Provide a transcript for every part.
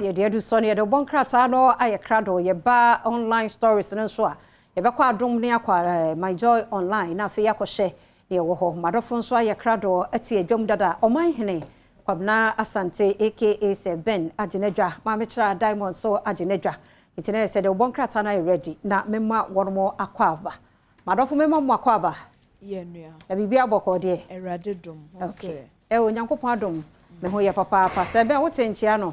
ye de adu so ne de bon krata no aye krado ye ba online stories no so a ye be kwa Adom ne akwa my joy online na fe yakɔhye ne wo ho madofo so aye krado atie dwom dada oman hene kwabna asante aka Seben agenedwa ma me kira diamond so agenedwa itine se de bon krata na ready na memma wormo akwa aba madofo memma mo akwa aba ye nua na bibia bɔkɔ de erade dom okay onyankopɔn adom me ho ye papa Seben wo tenchia no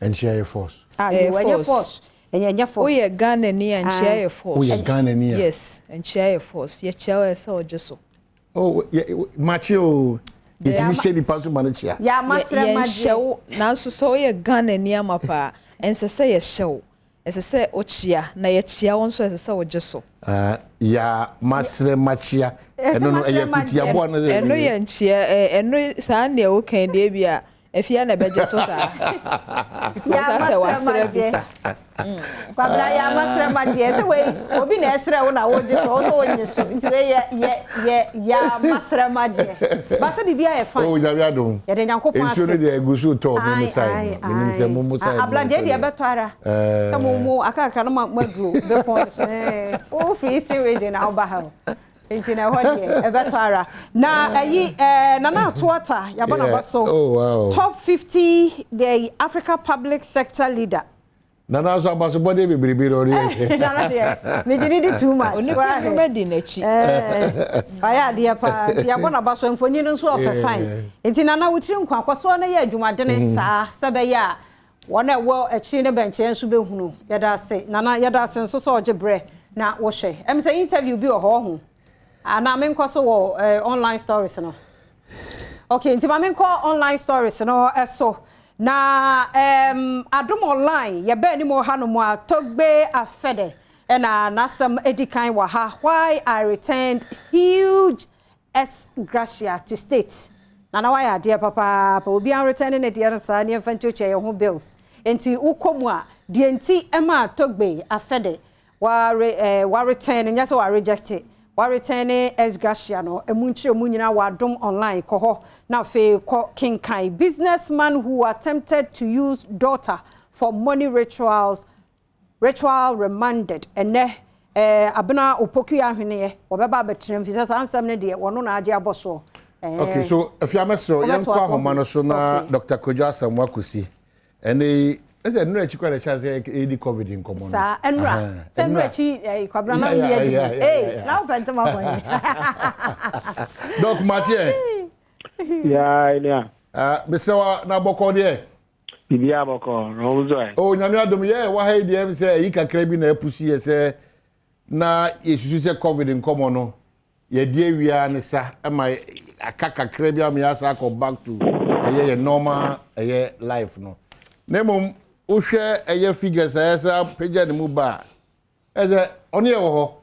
enchia ye force you force enya force we ye Ghana ni enchia ye force we ye Ghana ni yes enchia ye force ye chia se ojeso oh macho itimi shedi paso manachia ya masre maje na so ye Ghana ni amapa ensese ye hyew esese ochia na ye chia won so esese ojeso ya masre machia eno no ye kutia bo no eno ye nchia eno sa na e kan de bia efia na beje so sa ya masre maje kwabra ya masre maje ese we obi na esre wo na wo je so so onye so nti we ya masre maje ba se bibia e fine oh nyawe adom ye de nyankopon ase enso ne de egusu to me sai me se mumu sai ablaje de beto ara se mumu akaka no maduro be pon o free si region na oba ha enti na ho de beto ara na ayi na na atuata ya bona baso oh wow top 50 the Africa public sector leader na na so abaso body bebrebe ro re na na de me did too much oni ko medi na chi aya de pa ti ya bona baso mfonyi no so of fine enti na na wutiri nkwa kwaso na ya adwumadene saa sebe ya wona wo achi ne benche enso behunu yada se na na yada se nso so ojebre na wo hwe em say interview bi ho ana men kwaso wo online stories no okay enti ma men ko online stories no eso na Adom online ye ba ni mo ha no mo atogbe afede na nasam edikan wa ha why I returned huge gracia to state na why ade papa obi an returning na de sa ne fanchoche ye ho bills enti ukomu a de enti ema atogbe afede wa return nya so wa reject it wa return gracia no emunchire mu nyina wa Adom online ko ho na fe ko kinkai businessman who attempted to use daughter for money ritual remanded ene abena opoku ya hwene obeba betrem fi sasa ansam ne de wono na age aboso okay so if you amesro yanko ahoma no so na Dr. Kojo Asamoah Kosi ene ese nura chi kwa cha se edi covid in common sa enura se nura chi kwabra na odi edi na opente ma boy doc Mathieu ya ina besewa na boko de bibia boko no zo oh nyame adom ye wa ha edi em se yi kakra bi na epusi ye se na yesusu se covid in common no ye die wia ne sa ma akaka kakra bi am ya sa ko back to ye normal life no nemom uhwe eye figures esa page ne mu ba eze oni e wo ho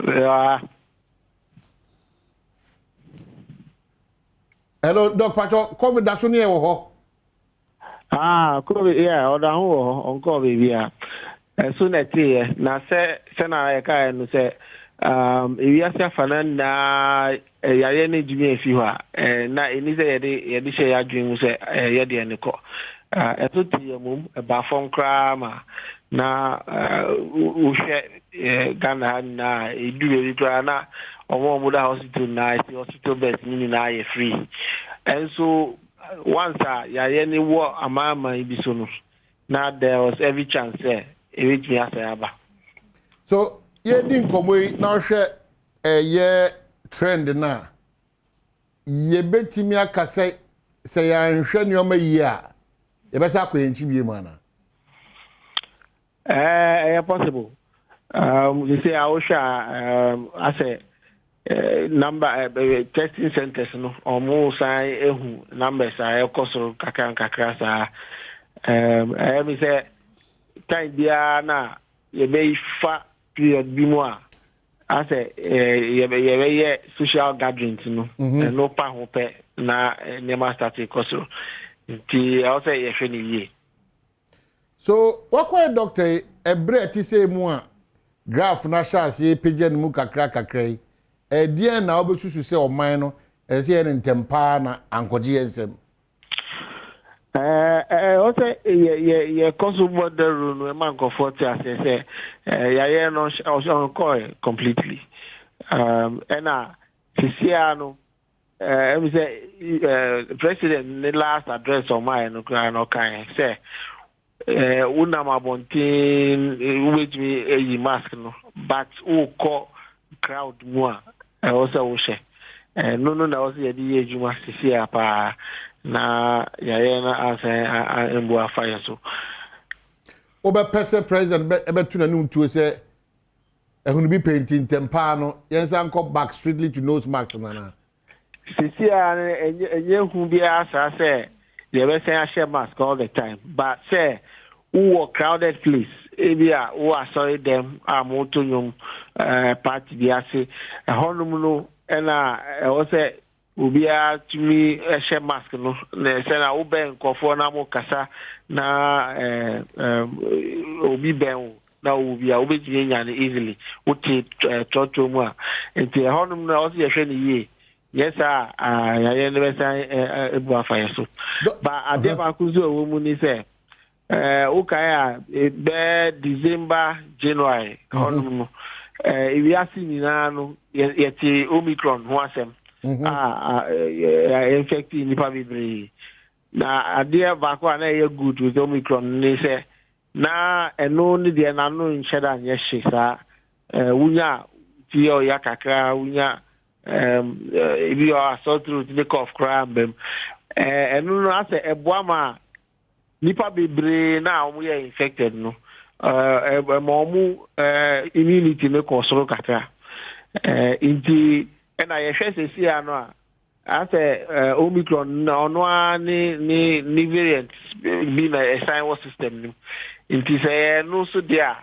ya hello doc pacho covid da so ne e wo ho covid yeah oda ho onko bibia so na tie na se na e ka no se ewiase afana na yaye ne jimi efi ho na eni se ye de she ya dwen se ye de ne ko etoti yamum ba fon krama na uhwe Ghana na edure edura na omo da hospital na hospital bed ni na ye free and so once ya ni wo amama ibi so no na there was every chance there which me asaba so ye din komoi na hwe ye trend na ye betimi akase se ya nhwe ne oma yi a ye besa akwenchi bie mu ana possible we say I say number testing centers no almost ehu numbers ekosoro kakra sa me say time bia na ye be fa period bi mu a say ye social gatherings no no pa ho pe na nema start ekosoro ti I say ye hwe ni ye so wakwa doctor ebre ti say mu a graph na chance ye page mu kakra dien na obesusu se oman no ese ye ntempa na ankoje ensem also ye consumer the room man go 40 as say ya no on call completely and Sisiano I say president the last address on my no kind say unamabontin which me a mask no but who call crowd more also share no na also ye di ejuma Sisia pa na na asa embu afaya so oba pese president ebe tuna nu ntuo se ehunu bi painting tempa no yensa nko back strictly to nose mask na Sisia enye hu bi asa say ye be say share mask all the time but say who crowded place ebia who are sorry them amoto nyum party bi ase honum no na say ubia tumi share mask no na say na uben nkofo na mo kasa na obi ben na ubia obetumi nya na easily uti toto mu a enti honum na also ye hwe ni ye yes ya ye ne be say ebu afa so ba ade ba kuzu owo mu ni say ukaya be December January honum iwi asi ni na no yeti Omicron ho asem infected nipa bibiri na ade ba ko na ye good with Omicron ni say na eno ni de na no ncheda anye hisa wunya ti o ya kakra wunya ibi o asotru ti cough cram eno no ase eboama nipa bibiri na omu ye infected no omu immunity ne kosoro kakra inti na ye hwese si ano a ase Omicron na ono ni variant bi na sign system ni inti say no so dia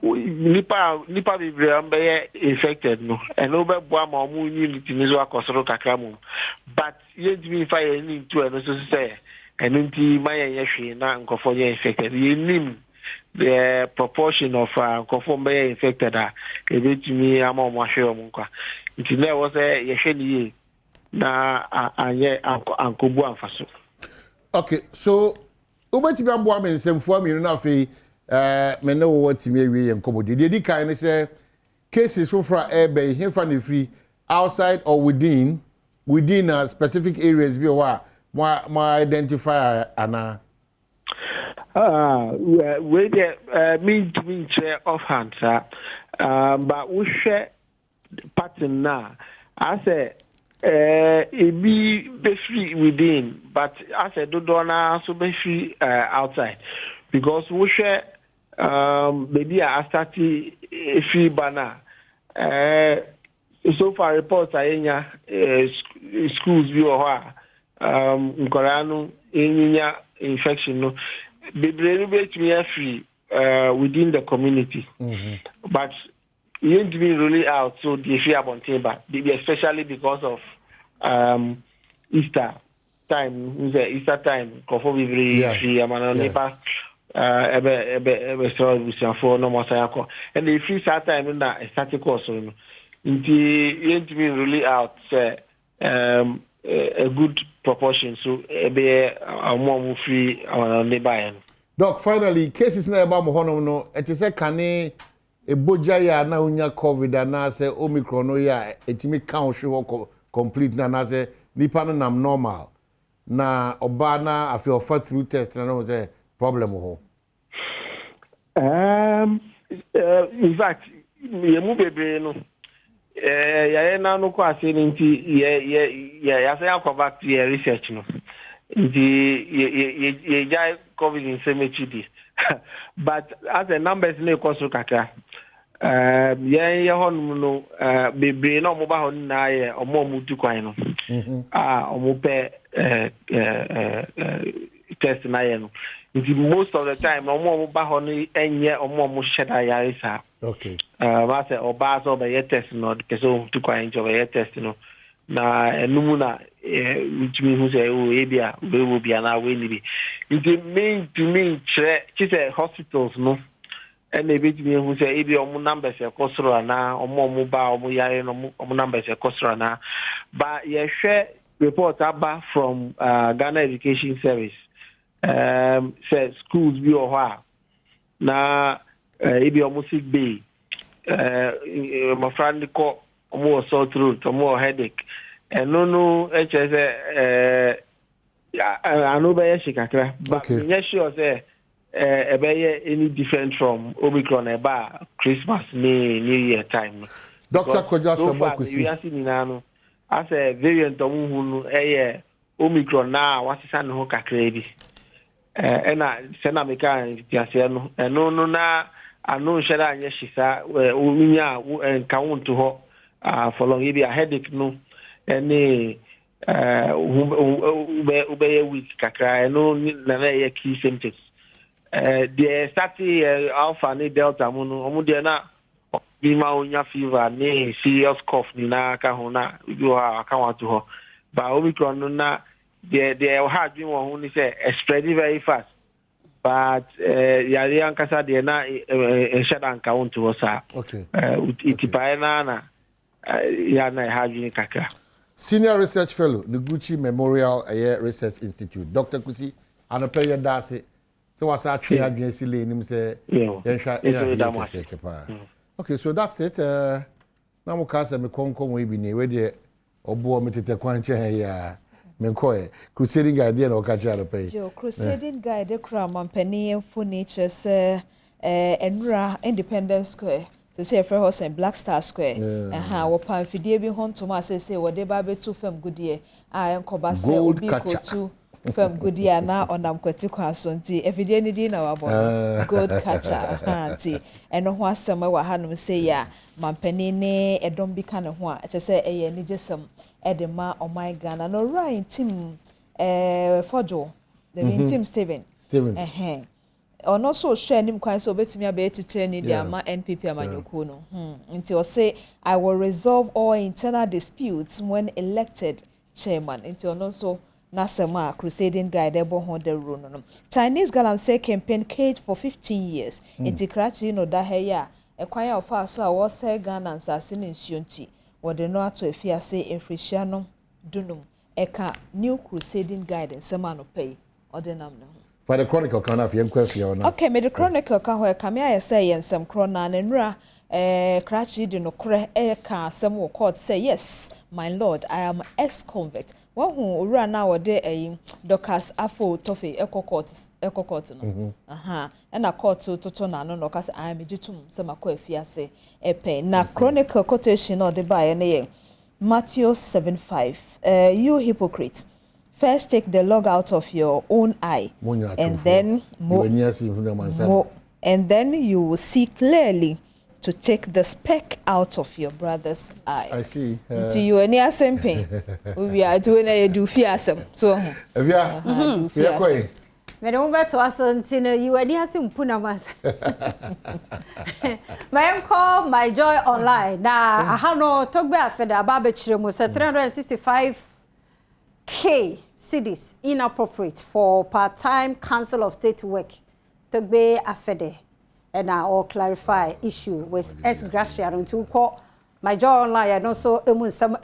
nipa bibiri ambe infected no and over boama omu immunity ne zo akosoro kakra mu but ye dimi fa ye ni to no so say and inti my yeshwe na nkofo ye infected ye nim the proportion of nkofo be infected ebetumi ama omo ahwe omo nkwa nti na wo say yehwe ni ye na anye ankobu anfaso. Okay, so ubetumi ambo am nsemfo aminu na afei me ne wo watimi awie ye nkomodi de kan ne say cases from ebe hefa ne free outside or within specific areas bi wa my identifier ana we the mean share of hand but we share pattern na I say it be free within but I say do na so be free outside because we share maybe I start free banner so far reports are schools bi o nkoranu enya infection no bebree betumi free within the community but you need to be really out so the fear about table especially because of Easter time Easter time kofo bebree free amana nipa ebe so for no more sayako and the free start time na static course no nti you need to be really out say a good proportion so be more free on nearby. Doc, finally cases na eba mo hono no eti se kane eboja ya na unya covid na se Omicron no ya etimi kan hwe complete na se nipa no nam normal na oba na afi offer through test na no say problem ho. In fact yemu bebe no ya na no kwa se nti ya say akwa to research no nti ye jai covid in semechidi but as the numbers na ekoso kakra ye honum no bebre na omo ba hon na ye omo tu kwan no omo pe test na ye no nti most of the time omo ba hon enye omo sheda yarisa. Okay. Ma say oba so be test no de so tu kwan jo be test no na enumu na which means say o ebia we will be na we ni bi it mean to me che hospitals no and e be me who say ebia omo numbers e kosoro na omo ba omo yare no omo numbers e kosoro na but ye share report aba from Ghana Education Service say schools bi o ho na ebi o music bay my friend ko mo so throat mo headache no I know by shikakra but yes sure say any different from Omicron about Christmas New Year time. Dr. Kojasa Bokusi. We are seeing now as a variant of Omicron now what's the no kakrebi. And I send a mechanic Tiasiano and no na I know Shara and Yeshisa Umiya and count to her for long maybe a headache no any ubeye week kakra no na key symptoms. The starting alpha ni delta muno omude na bima onya fever ni serious cough ni na ka ho na you aka want ho ba omicron no na the hard dream won ni say spreading very fast but yari ankasa de na shadan ka want to sa okay itipa na ya na hard dream kakra. Senior research fellow Noguchi Memorial Research Institute Dr. Kusi anopeya dase. So what's actually against the name say okay, so that's it. Now we can say me konko we be ni we dey obo me tete kwanche ya me nkoe crusading guide na okacha no pay. Jo crusading guide kra mampani enfo nature say enura Independence Square. They say for horse and Black Star Square. Wo pan fidie bi hontoma say we dey ba betu fam godie a enkoba say obi ko tu from Goodia na onam kwati kwaso nti efidie ni di na wabo gold catcher anti eno ho asem wa hanum say ya mampani ne edom bi ka ne ho a che say eye ni jesem edema oh my Ghana no right team fojo the team Steven ono so share nim kwan so betumi abetete ni dia ma NPP amanyoko no nti o say I will resolve all internal disputes when elected chairman nti ono so Nasema crusading guide ebo honde run no. Chinese galam say campaign cage for 15 years. Inti krachi no da heya e kwan of so a wo say Ghana nsase ne nsuonti. Wo de no ato efia say enfrihia no dunum eka new crusading guide nsema no pay odenam no. For the chronicle kan af yem kwafia no. Okay, me the chronicle kan ho ka me ayese yensem krona na nura krachi de no kre eka asem wo court say yes my lord I am ex-convict. Who run now a Docas Afo Toffee Eco Court no. And a court to Totona no cause I am jitum some fiase epe. Na chronicle quotation or the by any Matthew 7:5. You hypocrite. First take the log out of your own eye, and then you will see clearly to take the speck out of your brother's eye. I see. To you any assembly. We are doing a do fiasem. So we are going. Me no beto asantino you any asem puna mas. My call my joy online. Na aha no togbe afede ababe chiremu 365k cedis inappropriate for part-time council of state work. Togbe afede. And I will clarify issue with S. Gracia and to call my joy online and also some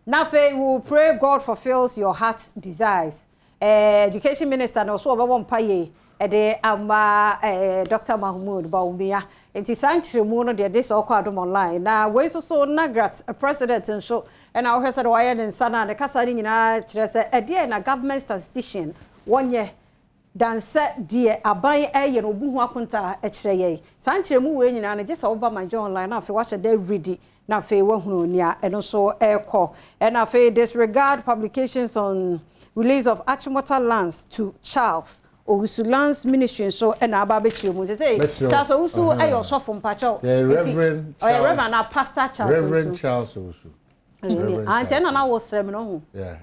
now we will pray God fulfills your heart's desires. Education Minister and also about paye de Dr. Mahmoud Baumia and Tisanchi Mono de this or Adom online. Now we so Nagrats a president and show and our Hesed Wyan and Sana and the Casarin a dear in a government statistician 1 year. Danse die aban eye no buhu akonta e kire ye sanchire mu we nyina na je so ba manjo online na fe wa hye dey ready na fe wa hunu nia eno so eko and na fe disregard publications on release of Achimota lands to Charles Owusu lands ministry so and aba be kire mu say that's Owusu ayo so from pacho Reverend na Pastor Charles Reverend Charles Owusu and then I was saying no. Yeah,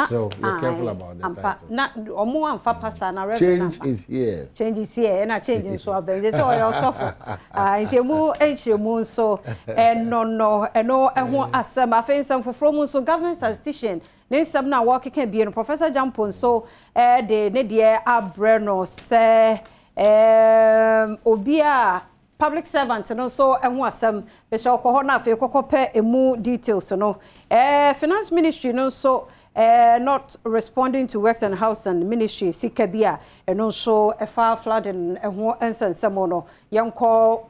so be careful about that. Not omo amfa pastor na reverend. Change is here. Change is here. Na change so aben. They say o your suffer. Nti mu enchire mu so no ho asem afensam foforo mu so government statistician. Ne nsam na work can be no Professor Jampon so de ne de abre no say obia public servants no so emu asem be so ko ho na fe kokope emu details no finance ministry no so not responding to Works and Housing Ministry Sikabia and also a far flooding and Sensamono young call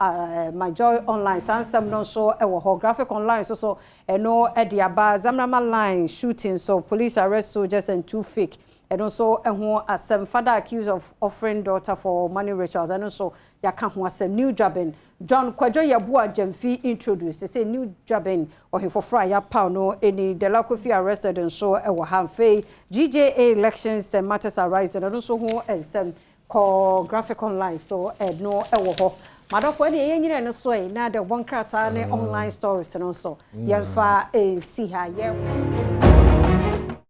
my joy online sansam no so graphic online so no Ediaba Zamrama line shooting so police arrest soldiers and 2 fake and also as some father accused of offering daughter for money rituals and also yaka ho asem new jobbing John Kwadwo Yabua Jemfi introduced say new jobbing or he for fry pa no any Delakofi arrested and so Hamfe GJA elections and matters arising and also who and some call graphic online so no ho Madam for any no so na the one crata online stories and also yemfa see her